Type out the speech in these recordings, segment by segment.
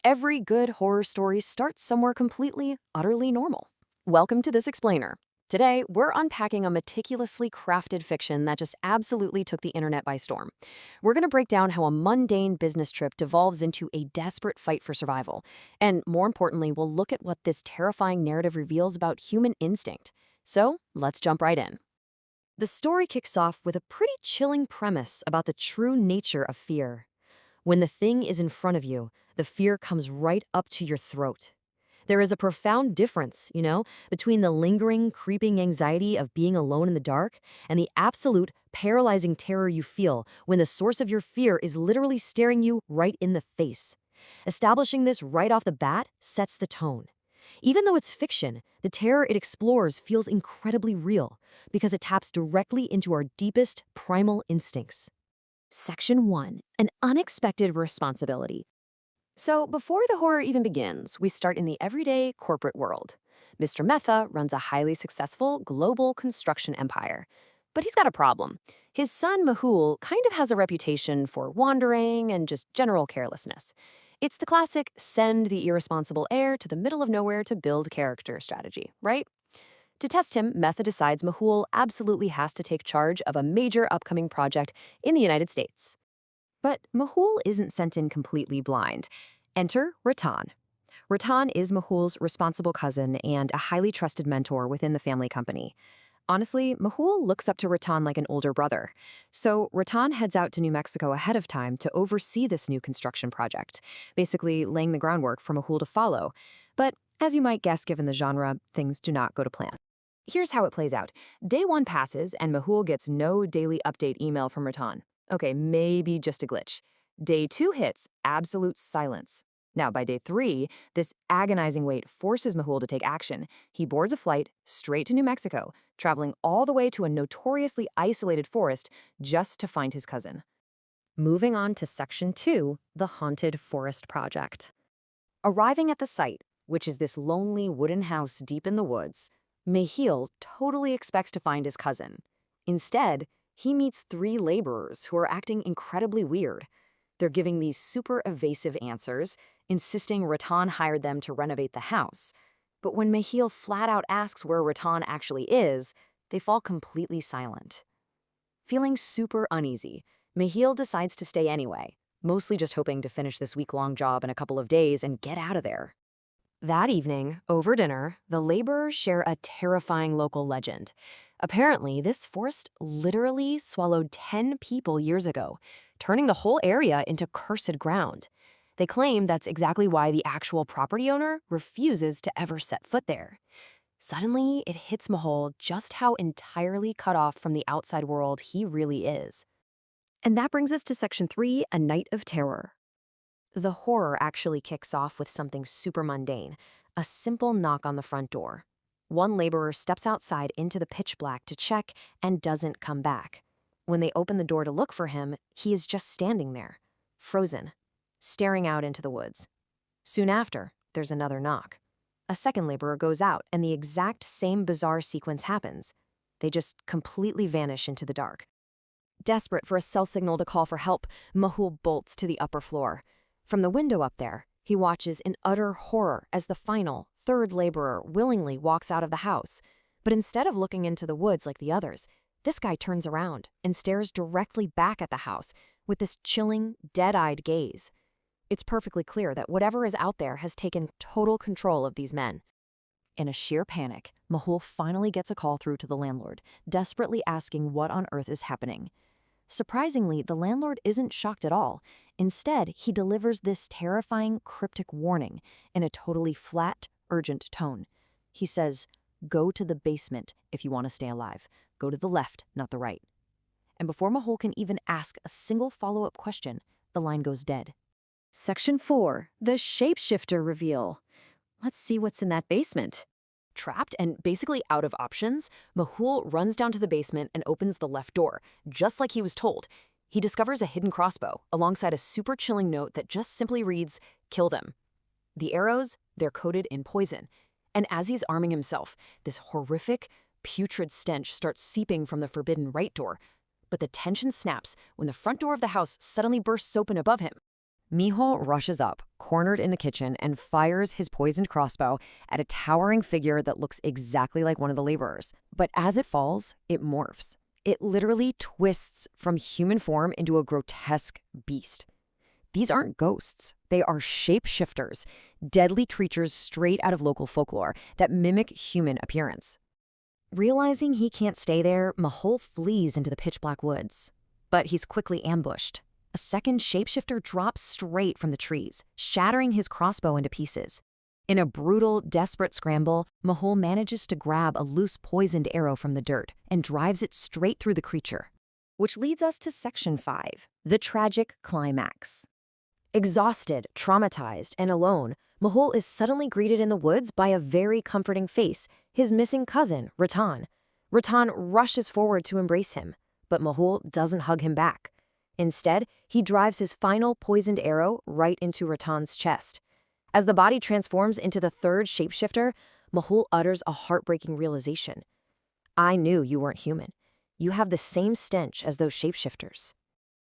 Every good horror story starts somewhere completely, utterly normal. Welcome to This Explainer. Today, we're unpacking a meticulously crafted fiction that just absolutely took the internet by storm. We're going to break down how a mundane business trip devolves into a desperate fight for survival. And more importantly, we'll look at what this terrifying narrative reveals about human instinct. So, let's jump right in. The story kicks off with a pretty chilling premise about the true nature of fear. When the thing is in front of you, the fear comes right up to your throat. There is a profound difference, between the lingering, creeping anxiety of being alone in the dark and the absolute, paralyzing terror you feel when the source of your fear is literally staring you right in the face. Establishing this right off the bat sets the tone. Even though it's fiction, the terror it explores feels incredibly real because it taps directly into our deepest, primal instincts. Section 1. An unexpected responsibility. So, before the horror even begins, we start in the everyday corporate world. Mr. Mehta runs a highly successful global construction empire. But he's got a problem. His son, Mehul, kind of has a reputation for wandering and just general carelessness. It's the classic send the irresponsible heir to the middle of nowhere to build character strategy, right? To test him, Mehta decides Mehul absolutely has to take charge of a major upcoming project in the United States. But Mehul isn't sent in completely blind. Enter Ratan. Ratan is Mehul's responsible cousin and a highly trusted mentor within the family company. Honestly, Mehul looks up to Ratan like an older brother. So Ratan heads out to New Mexico ahead of time to oversee this new construction project, basically laying the groundwork for Mehul to follow. But as you might guess given the genre, things do not go to plan. Here's how it plays out. Day 1 passes and Mehul gets no daily update email from Ratan. Okay, maybe just a glitch. Day 2 hits, absolute silence. Now, by day 3, this agonizing wait forces Mehul to take action. He boards a flight straight to New Mexico, traveling all the way to a notoriously isolated forest just to find his cousin. Moving on to Section 2, the Haunted Forest Project. Arriving at the site, which is this lonely wooden house deep in the woods, Mehul totally expects to find his cousin. Instead, he meets 3 laborers who are acting incredibly weird. They're giving these super evasive answers, insisting Ratan hired them to renovate the house. But when Mehul flat out asks where Ratan actually is, they fall completely silent. Feeling super uneasy, Mehul decides to stay anyway, mostly just hoping to finish this week-long job in a couple of days and get out of there. That evening, over dinner, the laborers share a terrifying local legend. Apparently, this forest literally swallowed 10 people years ago, turning the whole area into cursed ground. They claim that's exactly why the actual property owner refuses to ever set foot there. Suddenly, it hits Mehul just how entirely cut off from the outside world he really is. And that brings us to Section 3, A Night of Terror. The horror actually kicks off with something super mundane, a simple knock on the front door. One laborer steps outside into the pitch black to check and doesn't come back. When they open the door to look for him, he is just standing there, frozen, staring out into the woods. Soon after, there's another knock. A second laborer goes out, and the exact same bizarre sequence happens. They just completely vanish into the dark. Desperate for a cell signal to call for help, Mehul bolts to the upper floor. From the window up there, he watches in utter horror as the final, 3rd laborer willingly walks out of the house. But instead of looking into the woods like the others, this guy turns around and stares directly back at the house with this chilling, dead-eyed gaze. It's perfectly clear that whatever is out there has taken total control of these men. In a sheer panic, Mehul finally gets a call through to the landlord, desperately asking what on earth is happening. Surprisingly, the landlord isn't shocked at all. Instead, he delivers this terrifying, cryptic warning in a totally flat, urgent tone. He says, "Go to the basement if you want to stay alive. Go to the left, not the right." And before Mehul can even ask a single follow-up question, the line goes dead. Section 4, the Shapeshifter Reveal. Let's see what's in that basement. Trapped and basically out of options, Mehul runs down to the basement and opens the left door, just like he was told. He discovers a hidden crossbow, alongside a super chilling note that just simply reads, "Kill them." The arrows, they're coated in poison. And as he's arming himself, this horrific, putrid stench starts seeping from the forbidden right door. But the tension snaps when the front door of the house suddenly bursts open above him. Mehul rushes up, cornered in the kitchen and fires his poisoned crossbow at a towering figure that looks exactly like one of the laborers. But as it falls, it morphs. It literally twists from human form into a grotesque beast. These aren't ghosts. They are shapeshifters, deadly creatures straight out of local folklore that mimic human appearance. Realizing he can't stay there, Mahol flees into the pitch-black woods. But he's quickly ambushed. A second shapeshifter drops straight from the trees, shattering his crossbow into pieces. In a brutal, desperate scramble, Mahol manages to grab a loose poisoned arrow from the dirt and drives it straight through the creature. Which leads us to Section 5, the tragic climax. Exhausted, traumatized, and alone, Mahol is suddenly greeted in the woods by a very comforting face, his missing cousin, Rattan. Rattan rushes forward to embrace him, but Mahol doesn't hug him back. Instead, he drives his final poisoned arrow right into Rattan's chest. As the body transforms into the third shapeshifter, Mahol utters a heartbreaking realization. I knew you weren't human. You have the same stench as those shapeshifters.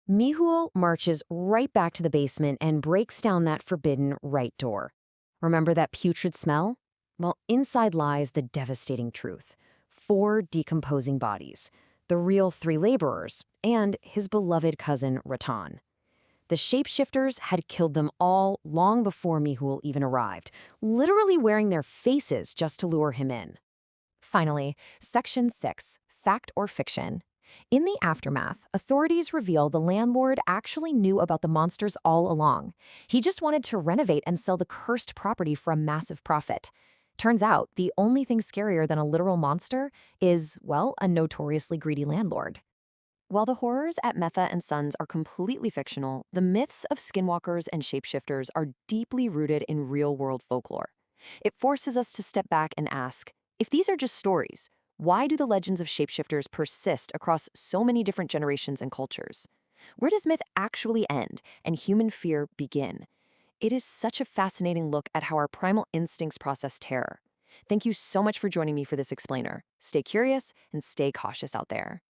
Mihuel marches right back to the basement and breaks down that forbidden right door. Remember that putrid smell? Well, inside lies the devastating truth. 4 decomposing bodies, the real 3 laborers, and his beloved cousin Rattan. The shapeshifters had killed them all long before Mihuel even arrived, literally wearing their faces just to lure him in. Finally, Section 6, Fact or Fiction. In the aftermath, authorities reveal the landlord actually knew about the monsters all along. He just wanted to renovate and sell the cursed property for a massive profit. Turns out, the only thing scarier than a literal monster is, well, a notoriously greedy landlord. While the horrors at Metha and Sons are completely fictional, the myths of skinwalkers and shapeshifters are deeply rooted in real-world folklore. It forces us to step back and ask, if these are just stories, why do the legends of shapeshifters persist across so many different generations and cultures? Where does myth actually end and human fear begin? It is such a fascinating look at how our primal instincts process terror. Thank you so much for joining me for this explainer. Stay curious and stay cautious out there.